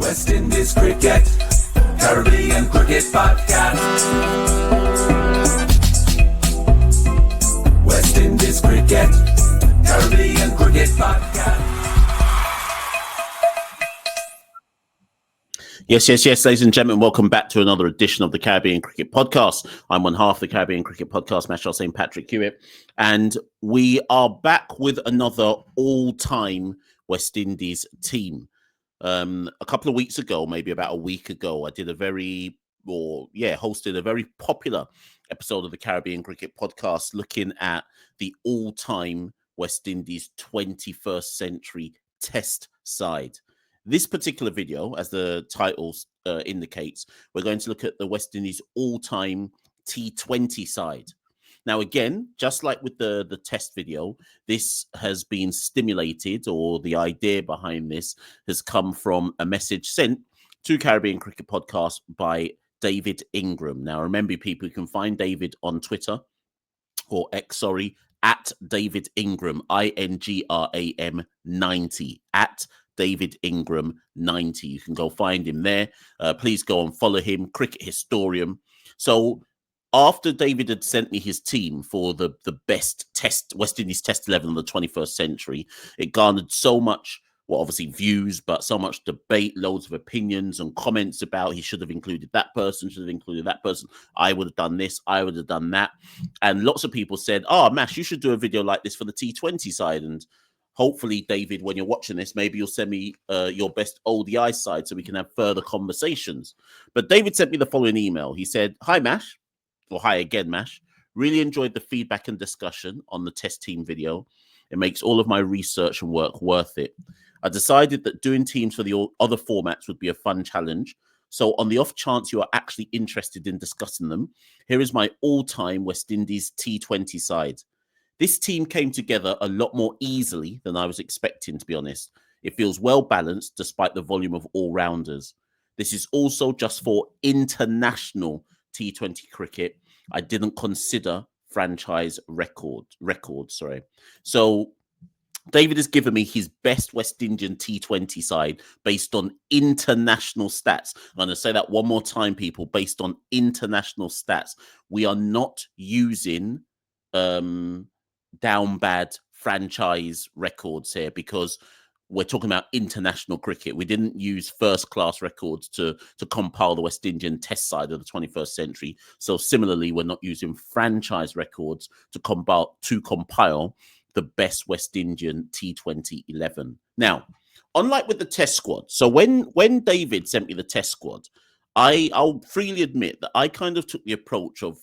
West Indies Cricket, Caribbean Cricket Podcast. West Indies Cricket, Caribbean Cricket Podcast. Yes, ladies and gentlemen, welcome back to another edition of the Caribbean Cricket Podcast. I'm one half of the Caribbean Cricket Podcast, Machel St. Patrick Hewitt, and we are back with another all-time West Indies team. A couple of weeks ago, maybe about a week ago, I did hosted a very popular episode of the Caribbean Cricket Podcast looking at the all-time West Indies 21st century test side. This particular video, as the title indicates, we're going to look at the West Indies all-time T20 side. Now, again, just like with the test video, this has been stimulated, or the idea behind this has come from a message sent to Caribbean Cricket Podcast by David Ingram. Now, remember, people, you can find David on Twitter, or X, at David Ingram, INGRAM 90, at David Ingram 90. You can go find him there. Please go and follow him, cricket historian. So after David had sent me his team for the best West Indies test 11 of the 21st century, it garnered so much, obviously views, but so much debate, loads of opinions and comments about he should have included that person, I would have done this, I would have done that. And lots of people said, Mash, you should do a video like this for the T20 side. And hopefully, David, when you're watching this, maybe you'll send me your best ODI side so we can have further conversations. But David sent me the following email. He said, "Hi, Mash," or "Hi again, Mash. Really enjoyed the feedback and discussion on the test team video. It makes all of my research and work worth it. I decided that doing teams for the other formats would be a fun challenge. So on the off chance you are actually interested in discussing them, here is my all-time West Indies T20 side. This team came together a lot more easily than I was expecting, to be honest. It feels well balanced despite the volume of all-rounders. This is also just for international T20 cricket. I didn't consider franchise records. So David has given me his best West Indian T20 side based on international stats. I'm going to say that one more time, people, based on international stats. We are not using down bad franchise records here because we're talking about international cricket. We didn't use first class records to compile the West Indian test side of the 21st century. So similarly, we're not using franchise records to compile the best West Indian T20 11. Now, unlike with the test squad, so when David sent me the test squad, I'll freely admit that I kind of took the approach of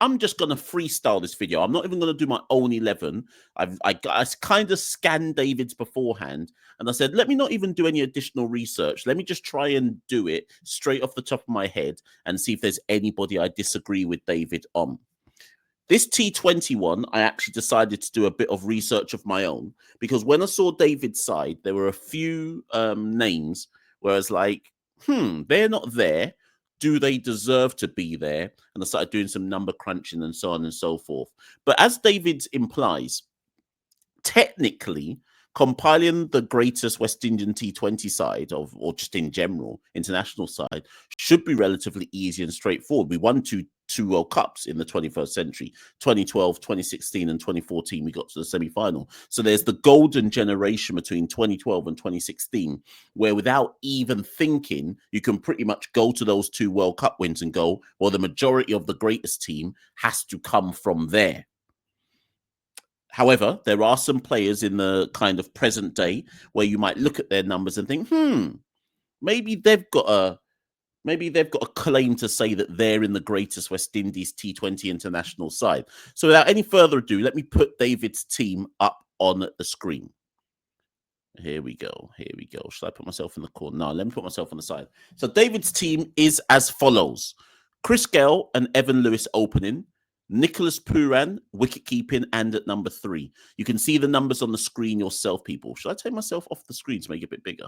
I'm just going to freestyle this video. I'm not even going to do my own 11. I kind of scanned David's beforehand, and I said, let me not even do any additional research. Let me just try and do it straight off the top of my head and see if there's anybody I disagree with David on. This T21, I actually decided to do a bit of research of my own, because when I saw David's side, there were a few names where I was like, they're not there. Do they deserve to be there? And I started doing some number crunching and so on and so forth. But as David implies, technically, compiling the greatest West Indian T20 side or just in general, international side, should be relatively easy and straightforward. We won two World Cups in the 21st century, 2012, 2016, and 2014. We got to the semi-final. So there's the golden generation between 2012 and 2016, where without even thinking, you can pretty much go to those two World Cup wins and go, well, the majority of the greatest team has to come from there. However, there are some players in the kind of present day where you might look at their numbers and think, maybe they've got a claim to say that they're in the greatest West Indies T20 international side. So without any further ado, let me put David's team up on the screen. Here we go. Should I put myself in the corner? No, let me put myself on the side. So David's team is as follows. Chris Gayle and Evan Lewis opening. Nicholas Pooran, wicket-keeping, and at number 3. You can see the numbers on the screen yourself, people. Should I take myself off the screen to make it a bit bigger?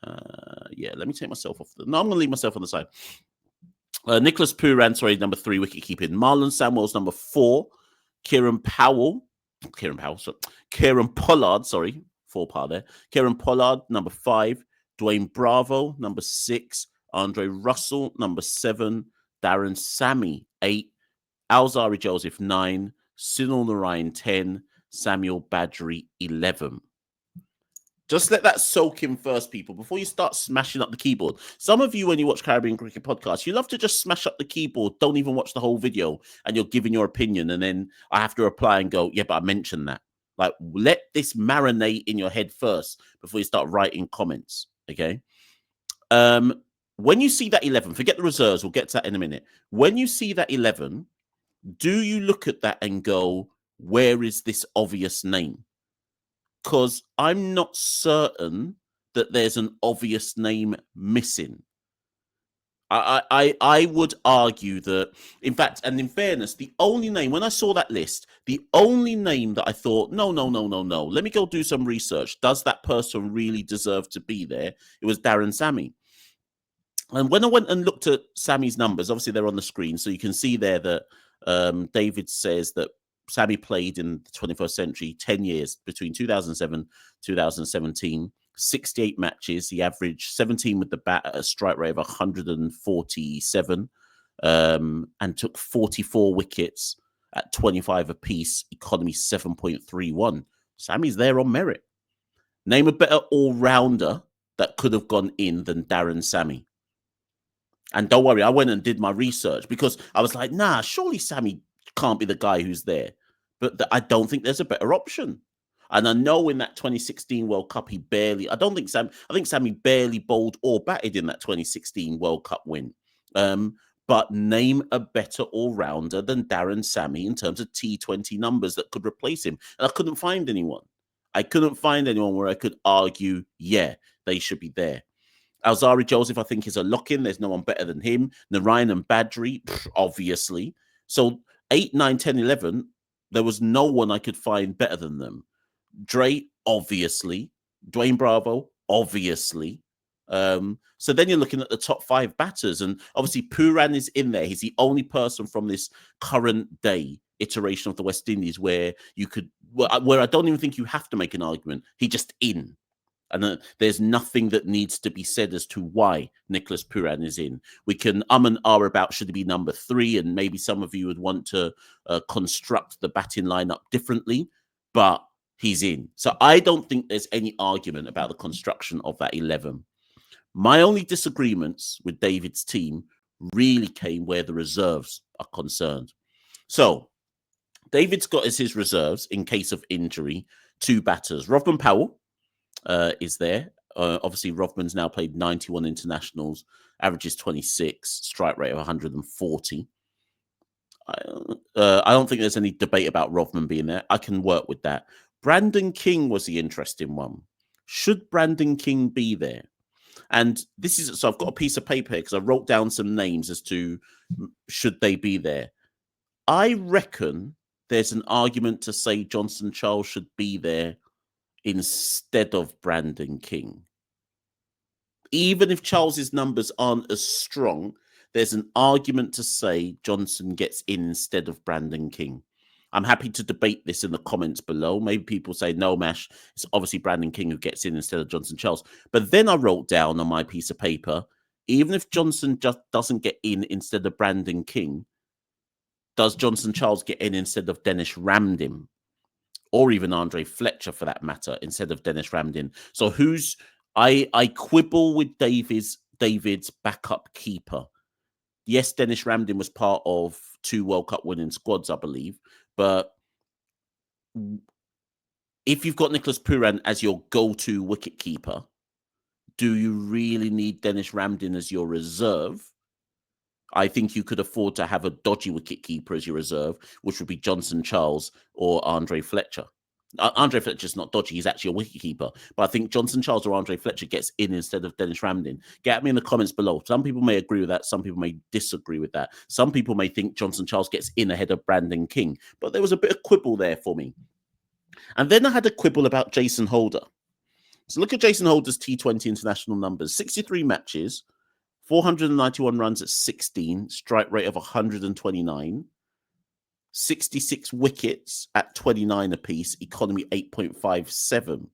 Let me take myself off. I'm going to leave myself on the side. Nicholas Pooran, number 3, wicket-keeping. Marlon Samuels, number 4. Kieran Pollard, 4 par there. Kieran Pollard, number 5. Dwayne Bravo, number 6. Andre Russell, number 7. Darren Sammy, 8. Alzari Joseph, 9. Sunil Narayan, 10. Samuel Badri, 11. Just let that soak in first, people, before you start smashing up the keyboard. Some of you, when you watch Caribbean Cricket Podcast, you love to just smash up the keyboard, don't even watch the whole video, and you're giving your opinion, and then I have to reply and go, yeah, but I mentioned that. Like, let this marinate in your head first before you start writing comments, okay? When you see that 11, forget the reserves, we'll get to that in a minute. When you see that 11, do you look at that and go, where is this obvious name? Because I'm not certain that there's an obvious name missing. I would argue that, in fact, and in fairness, the only name, when I saw that list, the only name that I thought, no, let me go do some research. Does that person really deserve to be there? It was Darren Sammy. And when I went and looked at Sammy's numbers, obviously they're on the screen, so you can see there that David says that Sammy played in the 21st century 10 years between 2007 2017, 68 matches. He averaged 17 with the bat at a strike rate of 147 and took 44 wickets at 25 apiece, economy 7.31. Sammy's there on merit. Name a better all-rounder that could have gone in than Darren Sammy. And don't worry, I went and did my research because I was like, nah, surely Sammy can't be the guy who's there. But I don't think there's a better option. And I know in that 2016 World Cup, I think Sammy barely bowled or batted in that 2016 World Cup win. But name a better all-rounder than Darren Sammy in terms of T20 numbers that could replace him. And I couldn't find anyone. Where I could argue, yeah, they should be there. Alzari Joseph, I think, is a lock-in. There's no one better than him. Narayan and Badri, obviously. So 8, 9, 10, 11, there was no one I could find better than them. Dre, obviously. Dwayne Bravo, obviously. So then you're looking at the top 5 batters, and obviously Pooran is in there. He's the only person from this current day iteration of the West Indies where I don't even think you have to make an argument. He just in. And there's nothing that needs to be said as to why Nicholas Pooran is in. We can and about should he be number 3, and maybe some of you would want to construct the batting lineup differently, but he's in. So I don't think there's any argument about the construction of that 11. My only disagreements with David's team really came where the reserves are concerned. So David's got as his reserves, in case of injury, 2 batters. Rovman Powell is there. Obviously, Rovman's now played 91 internationals, averages 26, strike rate of 140. I don't think there's any debate about Rovman being there. I can work with that. Brandon King was the interesting one. Should Brandon King be there? And so I've got a piece of paper here because I wrote down some names as to should they be there. I reckon there's an argument to say Johnson Charles should be there instead of Brandon King. Even if Charles's numbers aren't as strong, there's an argument to say Johnson gets in instead of Brandon King. I'm happy to debate this in the comments below. Maybe people say, no, Mash, it's obviously Brandon King who gets in instead of Johnson Charles. But then I wrote down on my piece of paper, even if Johnson just doesn't get in instead of Brandon King, does Johnson Charles get in instead of Dennis Ramdin? Or even Andre Fletcher, for that matter, instead of Dennis Ramdin. So I quibble with David's backup keeper. Yes, Dennis Ramdin was part of 2 World Cup winning squads, I believe. But if you've got Nicholas Pooran as your go-to wicket keeper, do you really need Dennis Ramdin as your reserve? I think you could afford to have a dodgy wicket keeper as your reserve, which would be Johnson Charles or Andre Fletcher. Andre Fletcher's not dodgy, he's actually a wicket keeper. But I think Johnson Charles or Andre Fletcher gets in instead of Dennis Ramdin. Get at me in the comments below. Some people may agree with that, some people may disagree with that. Some people may think Johnson Charles gets in ahead of Brandon King. But there was a bit of quibble there for me. And then I had a quibble about Jason Holder. So look at Jason Holder's T20 international numbers. 63 matches, 491 runs at 16, strike rate of 129. 66 wickets at 29 apiece, economy 8.57.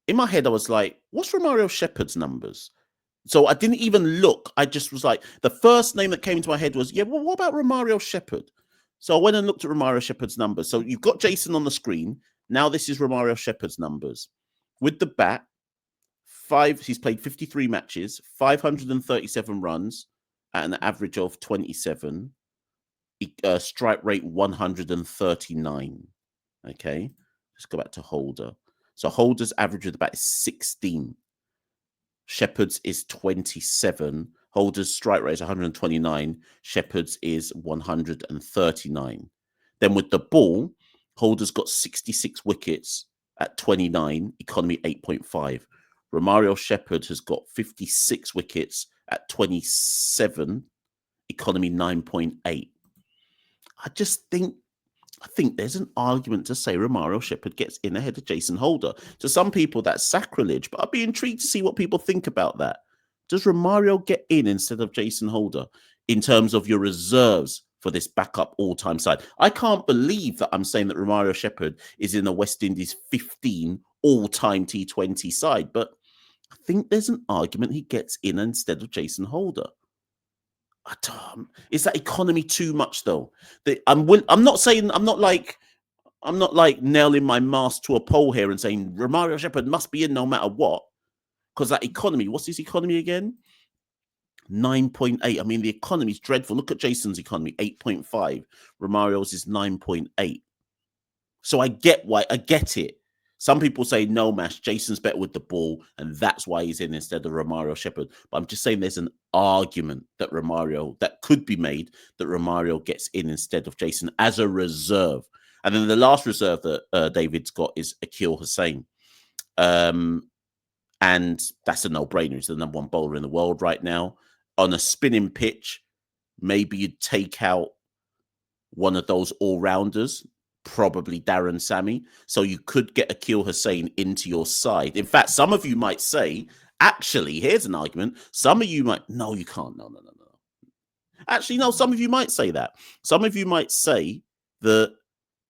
in my head, I was like, what's Romario Shepherd's numbers? So I didn't even look. I just was like, the first name that came into my head was, yeah, well, what about Romario Shepherd? So I went and looked at Romario Shepherd's numbers. So you've got Jason on the screen. Now this is Romario Shepherd's numbers. With the bat, he's played 53 matches, 537 runs at an average of 27, strike rate 139. Okay, let's go back to Holder. So Holder's average of the bat is 16. Shepherd's is 27. Holder's strike rate is 129. Shepherd's is 139. Then with the ball, Holder's got 66 wickets at 29, economy 8.5. Romario Shepherd has got 56 wickets at 27, economy 9.8. I think there's an argument to say Romario Shepherd gets in ahead of Jason Holder. To some people, that's sacrilege, but I'd be intrigued to see what people think about that. Does Romario get in instead of Jason Holder in terms of your reserves for this backup all-time side? I can't believe that I'm saying that Romario Shepherd is in the West Indies 15 all-time T20 side, but I think there's an argument he gets in instead of Jason Holder. Is that economy too much though? I'm not like nailing my mast to a pole here and saying Romario Shepherd must be in no matter what, because that economy, what's his economy again? 9.8. I mean, the economy's dreadful. Look at Jason's economy, 8.5. Romario's is 9.8. So I get it. Some people say, no, Mash, Jason's better with the ball, and that's why he's in instead of Romario Shepherd. But I'm just saying there's an argument that could be made that Romario gets in instead of Jason as a reserve. And then the last reserve that David's got is Akil Hussain. And that's a no-brainer. He's the number one bowler in the world right now. On a spinning pitch, maybe you'd take out one of those all-rounders, probably Darren Sammy. So you could get Akil Hussain into your side. In fact, some of you might say, actually, here's an argument. Some of you might, no, you can't. No. Actually, no, some of you might say that. Some of you might say that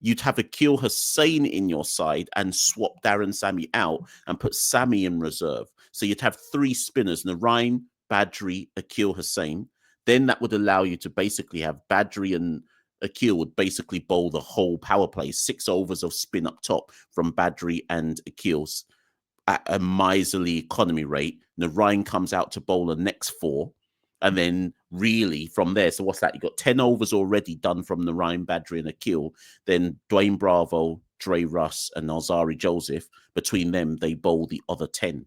you'd have Akil Hussain in your side and swap Darren Sammy out and put Sammy in reserve. So you'd have three spinners, Narine, Badri, Akil Hussain. Then that would allow you to basically have Badri and Akil would basically bowl the whole power play, 6 overs of spin up top from Badri and Akil's at a miserly economy rate. Narine comes out to bowl the next 4. And then really from there, so what's that? You got 10 overs already done from Narine, Badri and Akil. Then Dwayne Bravo, Dre Russ and Alzari Joseph. Between them, they bowl the other 10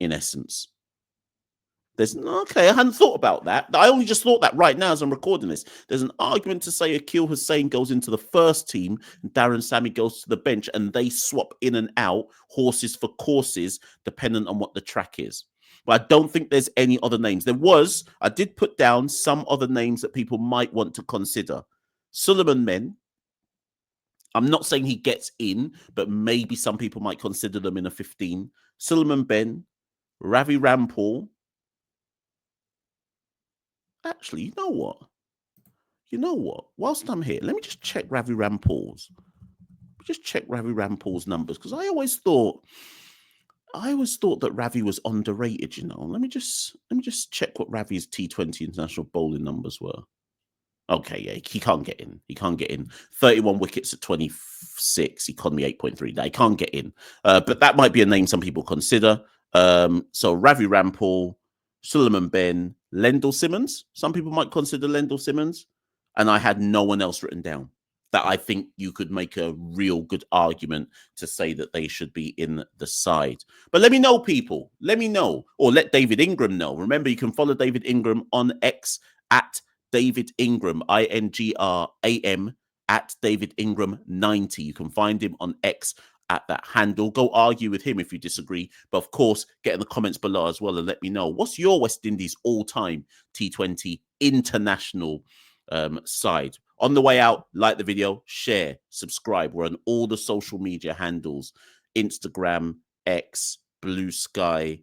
in essence. I hadn't thought about that. I only just thought that right now as I'm recording this. There's an argument to say Akil Hussain goes into the first team and Darren Sammy goes to the bench and they swap in and out, horses for courses, depending on what the track is. But I don't think there's any other names. I did put down some other names that people might want to consider. Suleiman Men. I'm not saying he gets in, but maybe some people might consider them in a 15. Suleiman Ben, Ravi Rampal. Actually, you know what? Whilst I'm here, let me just check Ravi Rampal's. Numbers, because I always thought that Ravi was underrated. Let me just check what Ravi's T20 international bowling numbers were. Okay, yeah, he can't get in. 31 wickets at 26, economy 8.3. He can't get in. But that might be a name some people consider. So Ravi Rampal, Suleiman Ben, Lendl Simmons. Some people might consider Lendl Simmons. And I had no one else written down that I think you could make a real good argument to say that they should be in the side. But let me know, people. Let me know. Or let David Ingram know. Remember, you can follow David Ingram on X at David Ingram, INGRAM, at David Ingram 90. You can find him on X at that handle. Go argue with him if you disagree. But of course, get in the comments below as well and let me know. What's your West Indies all-time T20 international side? On the way out, like the video, share, subscribe. We're on all the social media handles: Instagram, X, Blue Sky,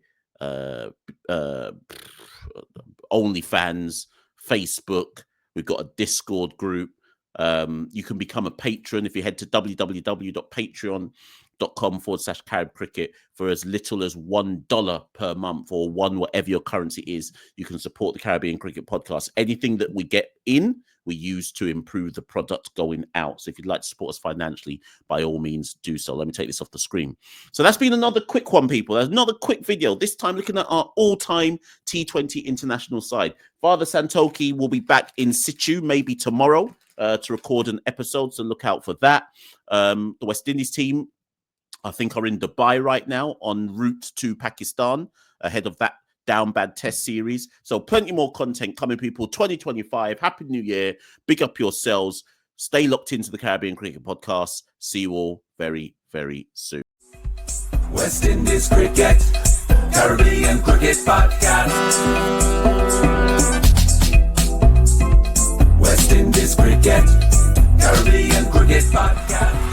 OnlyFans, Facebook. We've got a Discord group. You can become a patron if you head to www.patreon.com patreon.com/Carib Cricket for as little as $1 per month, or whatever your currency is. You can support the Caribbean Cricket Podcast. Anything that we get in, we use to improve the product going out. So if you'd like to support us financially, by all means do so. Let me take this off the screen. So that's been another quick one, people. There's another quick video, this time looking at our all-time T20 international side. Father Santoki will be back in situ maybe tomorrow to record an episode, so look out for that. The West Indies team, I think, are in Dubai right now en route to Pakistan ahead of that down bad test series. So plenty more content coming, people. 2025, Happy New Year. Big up yourselves. Stay locked into the Caribbean Cricket Podcast. See you all very, very soon. West Indies Cricket, Caribbean Cricket Podcast. West Indies Cricket, Caribbean Cricket Podcast.